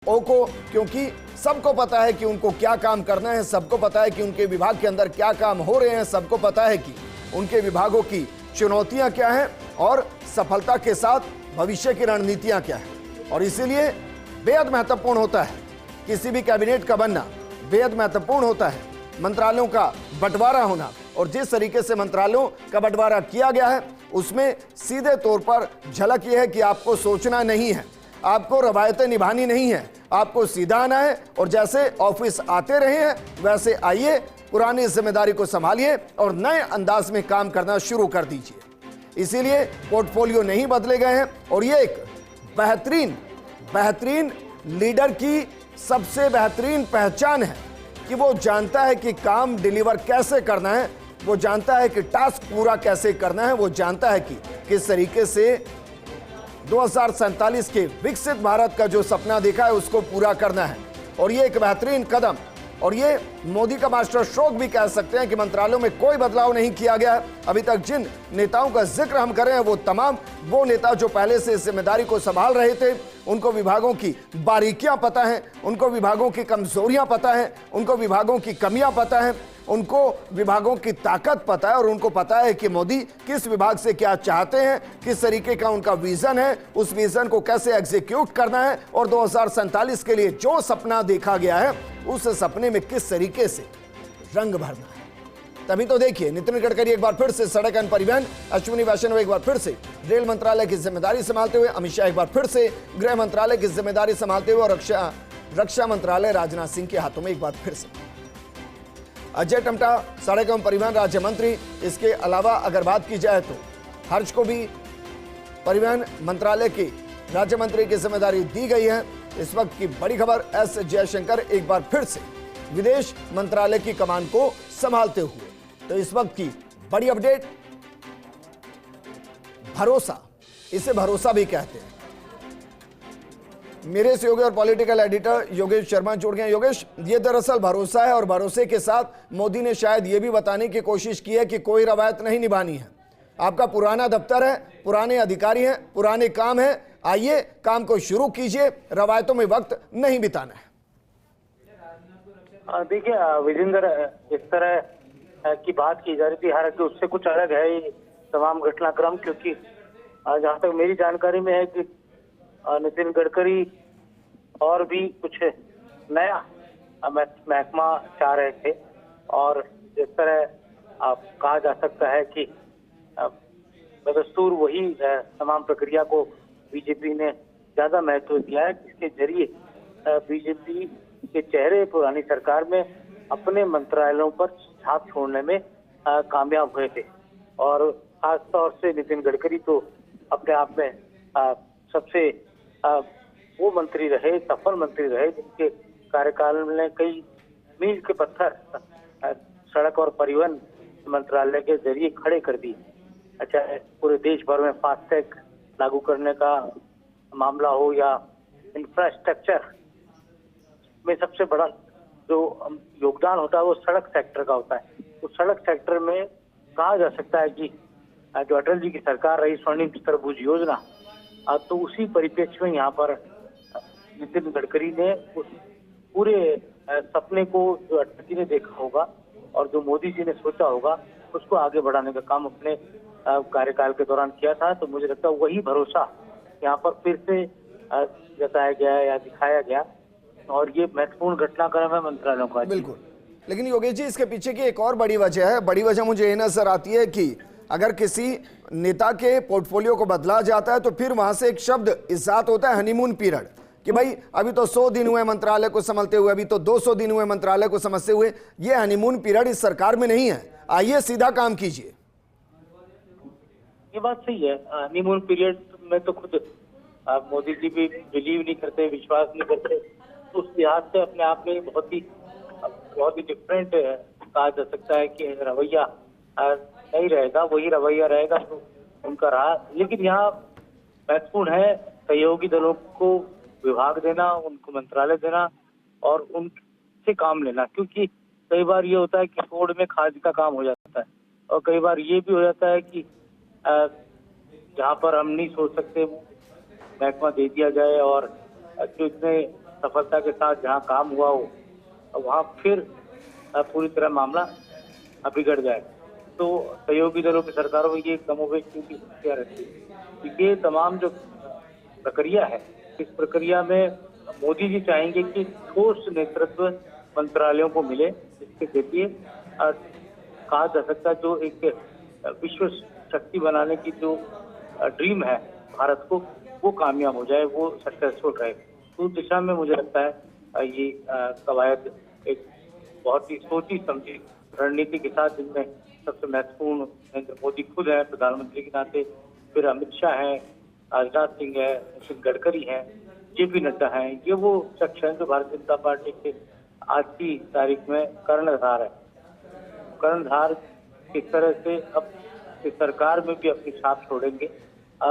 ओ को, क्योंकि सबको पता है कि उनको क्या काम करना है, सबको पता है कि उनके विभाग के अंदर क्या काम हो रहे हैं, सबको पता है कि उनके विभागों की चुनौतियां क्या हैं और सफलता के साथ भविष्य की रणनीतियां क्या हैं। और इसीलिए बेहद महत्वपूर्ण होता है किसी भी कैबिनेट का बनना, बेहद महत्वपूर्ण होता है मंत्रालयों का बंटवारा होना। और जिस तरीके से मंत्रालयों का बंटवारा किया गया है उसमें सीधे तौर पर झलक यह है कि आपको सोचना नहीं है, आपको रवायतें निभानी नहीं है, आपको सीधा आना है और जैसे ऑफिस आते रहे हैं वैसे आइए, पुरानी जिम्मेदारी को संभालिए और नए अंदाज में काम करना शुरू कर दीजिए। इसीलिए पोर्टफोलियो नहीं बदले गए हैं और ये एक बेहतरीन लीडर की सबसे बेहतरीन पहचान है कि वो जानता है कि काम डिलीवर कैसे करना है, वो जानता है कि टास्क पूरा कैसे करना है, वो जानता है कि किस तरीके से 2047 के विकसित भारत का जो सपना देखा है उसको पूरा करना है। और ये एक बेहतरीन कदम, और ये मोदी का मास्टर स्ट्रोक भी कह सकते हैं कि मंत्रालयों में कोई बदलाव नहीं किया गया है। अभी तक जिन नेताओं का जिक्र हम कर रहे हैं वो तमाम वो नेता जो पहले से इस जिम्मेदारी को संभाल रहे थे, उनको विभागों की बारीकियां पता हैं, उनको विभागों की कमजोरियां पता हैं, उनको विभागों की कमियां पता हैं, उनको विभागों की ताकत पता है और उनको पता है कि मोदी किस विभाग से क्या चाहते हैं, किस तरीके का उनका विजन है, उस विजन को कैसे एग्जीक्यूट करना है और 2047 के लिए जो सपना देखा गया है उस सपने में किस तरीके से रंग भरना है। तभी तो देखिए नितिन गडकरी एक बार फिर से सड़क एवं परिवहन, अश्विनी वैष्णव एक बार फिर से रेल मंत्रालय की जिम्मेदारी संभालते हुए, अमित शाह एक बार फिर से गृह मंत्रालय की जिम्मेदारी संभालते हुए और रक्षा मंत्रालय राजनाथ सिंह के हाथों में एक बार फिर से। अजय टम्टा सड़क एवं परिवहन राज्य मंत्री। इसके अलावा अगर बात की जाए तो हर्ष को भी परिवहन मंत्रालय के राज्य मंत्री की जिम्मेदारी दी गई है। इस वक्त की बड़ी खबर, एस जयशंकर एक बार फिर से विदेश मंत्रालय की कमान को संभालते हुए। तो इस वक्त की बड़ी अपडेट, भरोसा, इसे भरोसा भी कहते हैं। मेरे सहयोगी और पॉलिटिकल एडिटर योगेश शर्मा जुड़ गए। योगेश, ये दरअसल भरोसा है और भरोसे के साथ मोदी ने शायद ये भी बताने की कोशिश की है कि कोई रवायत नहीं निभानी है। आपका पुराना दफ्तर है, पुराने अधिकारी हैं, पुराने काम है, आइए काम को शुरू कीजिए, रवायतों में वक्त नहीं बिताना है। देखिए विजेंद्र, इस तरह की बात की जा रही थी, हालांकि उससे कुछ अलग है ये तमाम घटनाक्रम, क्योंकि जहां तक मेरी जानकारी में है कि नितिन गडकरी और भी कुछ नया महकमा चाह रहे थे और इस तरह कहा जा सकता है कि बदस्तूर वही तमाम प्रक्रिया को बीजेपी ने ज्यादा महत्व दिया है, जिसके जरिए बीजेपी के चेहरे पुरानी सरकार में अपने मंत्रालयों पर छाप छोड़ने में कामयाब हुए थे। और खास तौर से नितिन गडकरी तो अपने आप में सबसे वो मंत्री रहे, सफल मंत्री रहे, जिनके कार्यकाल में कई मील के पत्थर सड़क और परिवहन मंत्रालय के जरिए खड़े कर दी। अच्छा, पूरे देश भर में फास्टैग लागू करने का मामला हो या इंफ्रास्ट्रक्चर में सबसे बड़ा जो योगदान होता है वो सड़क सेक्टर का होता है। उस सड़क सेक्टर में कहा जा सकता है कि जो अटल जी की सरकार रही, स्वर्णिम चतुर्भुज योजना, तो उसी परिप्रेक्ष्य में यहाँ पर नितिन गडकरी ने उस पूरे सपने को जो अटल जी ने देखा होगा और जो मोदी जी ने सोचा होगा उसको आगे बढ़ाने का काम अपने कार्यकाल के दौरान किया था। तो मुझे लगता है वही भरोसा यहाँ पर फिर से जताया गया या दिखाया गया और ये महत्वपूर्ण घटनाक्रम है मंत्रालयों का। बिल्कुल, लेकिन योगेश जी इसके पीछे की एक और बड़ी वजह है। बड़ी वजह मुझे ये नजर आती है कि अगर किसी नेता के पोर्टफोलियो को बदला जाता है तो फिर वहां से एक शब्द इजाद होता है, हनीमून पीरियड, कि भाई अभी तो 100 दिन हुए मंत्रालय को संभालते हुए, अभी तो 200 दिन हुए मंत्रालय को समझते हुए। ये हनीमून पीरियड इस सरकार में नहीं है, आइए सीधा काम कीजिए। ये बात सही है। हनीमून पीरियड में तो खुद मोदी जी भी बिलीव नहीं करते, विश्वास नहीं करते। तो उस लिहाज से अपने आप में बहुत ही डिफरेंट कहा जा सकता है कि रवैया नहीं रहेगा, वही रवैया रहेगा तो उनका रहा। लेकिन यहाँ महत्वपूर्ण है सहयोगी दलों को विभाग देना, उनको मंत्रालय देना और उनसे काम लेना, क्योंकि कई बार ये होता है कि कोड में खाद का काम हो जाता है और कई बार ये भी हो जाता है कि जहाँ पर हम नहीं सोच सकते महकमा दे दिया जाए और जो इतने सफलता के साथ जहां काम हुआ हो वहां फिर पूरी तरह मामला बिगड़ जाए। तो सहयोगी दलों की सरकारों में ये कमोबेश की समस्या रहती है। ये तमाम जो प्रक्रिया है, इस प्रक्रिया में मोदी जी चाहेंगे कि ठोस नेतृत्व मंत्रालयों को मिले, जिसके जरिए कहा जा सकता है जो एक विश्व शक्ति बनाने की जो ड्रीम है भारत को, वो कामयाब हो जाए, वो सक्सेसफुल रहे। तो उस दिशा में मुझे लगता है ये कवायद एक बहुत ही सोची समझी रणनीति के साथ, जिनमें सबसे महत्वपूर्ण नरेंद्र मोदी खुद है प्रधानमंत्री के नाते, फिर अमित शाह है, राजनाथ सिंह है, नितिन गडकरी है, जेपी नड्डा है। ये वो शख्स हैं जो भारतीय जनता पार्टी के आज की तारीख में कर्णधार है। कर्णधार किस तरह से अब इस सरकार में भी अपनी छाप छोड़ेंगे,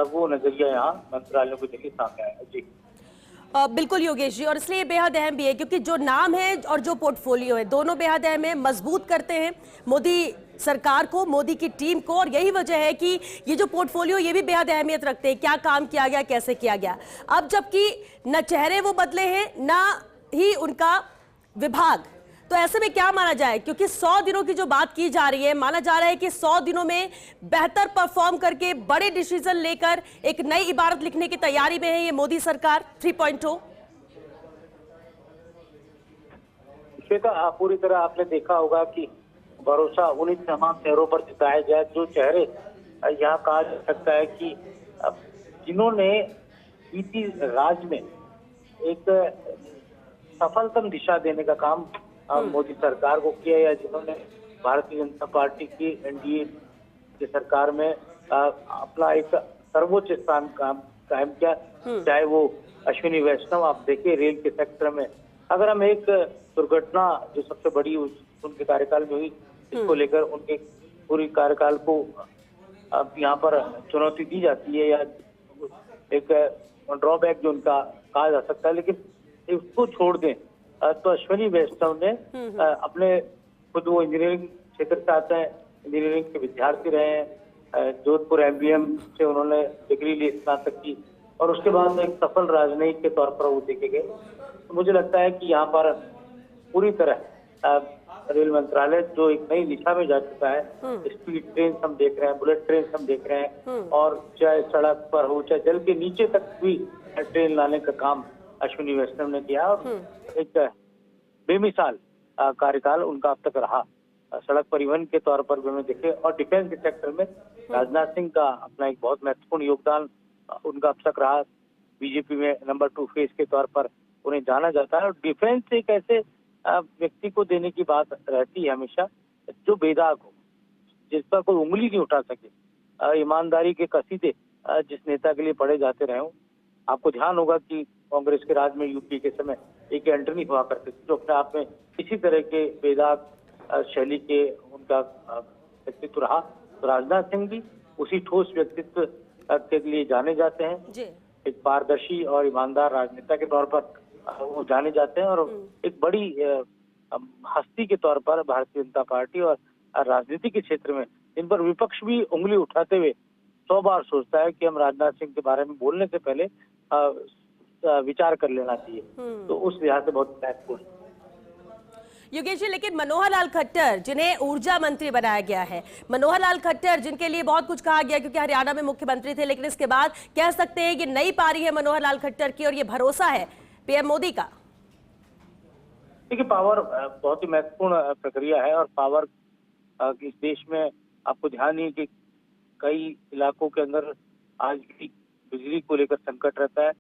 वो नजरिया यहाँ मंत्रालयों के जरिए सामने आया। जी बिल्कुल योगेश जी, और इसलिए बेहद अहम भी है क्योंकि जो नाम है और जो पोर्टफोलियो है दोनों बेहद अहम है, मजबूत करते हैं मोदी सरकार को, मोदी की टीम को। और यही वजह है कि ये जो पोर्टफोलियो ये भी बेहद अहमियत रखते हैं, क्या काम किया गया, कैसे किया गया। अब जबकि न चेहरे वो बदले हैं न ही उनका विभाग, तो ऐसे में क्या माना जाए, क्योंकि 100 दिनों की जो बात की जा रही है, माना जा रहा है कि 100 दिनों में बेहतर परफॉर्म करके बड़े डिसीजन लेकर एक नई इबारत लिखने की तैयारी में है ये मोदी सरकार 3.0। श्वेता, पूरी तरह आपने देखा होगा कि भरोसा उन्हीं तमाम चेहरों पर जिताया जाए जो चेहरे यहाँ कहा जा सकता है कि जिन्होंने बीती राज में एक सफलतम दिशा देने का काम मोदी सरकार को किया, या जिन्होंने भारतीय जनता पार्टी की एनडीए की सरकार में अपना एक सर्वोच्च स्थान कायम किया, चाहे वो अश्विनी वैष्णव आप देखिए रेल के सेक्टर में। अगर हम एक दुर्घटना जो सबसे बड़ी उनके कार्यकाल में हुई, इसको लेकर उनके पूरी कार्यकाल को अब यहाँ पर चुनौती दी जाती है या एक ड्रॉबैक जो उनका कहा जा सकता है, लेकिन इसको छोड़ दें तो अश्विनी वैष्णव ने अपने खुद वो इंजीनियरिंग क्षेत्र से आते हैं, इंजीनियरिंग के विद्यार्थी रहे हैं, जोधपुर एमबीएम से उन्होंने डिग्री ली, स्नातक की, और उसके बाद एक सफल राजनयिक के तौर पर वो देखे गए। तो मुझे लगता है कि यहाँ पर पूरी तरह रेल मंत्रालय जो एक नई दिशा में जा चुका है, स्पीड ट्रेन हम देख रहे हैं, बुलेट ट्रेन हम देख रहे हैं, और चाहे सड़क पर हो चाहे जल के नीचे तक भी ट्रेन लाने का काम अश्विनी वैष्णव ने किया, और एक बेमिसाल कार्यकाल उनका अब तक रहा सड़क परिवहन के तौर पर भी हमें देखे। और डिफेंस के सेक्टर में राजनाथ सिंह का अपना एक बहुत महत्वपूर्ण योगदान उनका अब तक रहा। बीजेपी में नंबर 2 फेस के तौर पर उन्हें जाना जाता है, और डिफेंस एक ऐसे व्यक्ति को देने की बात रहती है हमेशा जो बेदाग हो, जिस पर कोई उंगली नहीं उठा सके, ईमानदारी के कसीदे जिस नेता के लिए पढ़े जाते रहे हों। आपको ध्यान होगा कि कांग्रेस के राज में यूपी के समय एक एंटनी हुआ करते थे जो अपने आप में इसी तरह के बेदाग शैली के उनका व्यक्तित्व रहा। तो राजनाथ सिंह भी उसी ठोस व्यक्तित्व के लिए जाने जाते हैं, एक पारदर्शी और ईमानदार राजनेता के तौर पर वो जाने जाते हैं, और एक बड़ी हस्ती के तौर पर भारतीय जनता पार्टी और राजनीति के क्षेत्र में इन पर विपक्ष भी उंगली उठाते हुए 100 बार सोचता है कि हम राजनाथ सिंह के बारे में बोलने से पहले विचार कर लेना चाहिए। तो उस लिहाज से बहुत महत्वपूर्ण। योगेश जी, लेकिन मनोहर लाल खट्टर जिन्हें ऊर्जा मंत्री बनाया गया है, मनोहर लाल खट्टर जिनके लिए बहुत कुछ कहा गया क्योंकि हरियाणा में मुख्यमंत्री थे, लेकिन इसके बाद कह सकते हैं ये नई पारी है मनोहर लाल खट्टर की और ये भरोसा है पीएम मोदी का। देखिए, पावर बहुत ही महत्वपूर्ण प्रक्रिया है, और पावर इस देश में आपको ध्यान है कि कई इलाकों के अंदर आज भी बिजली को लेकर संकट रहता है।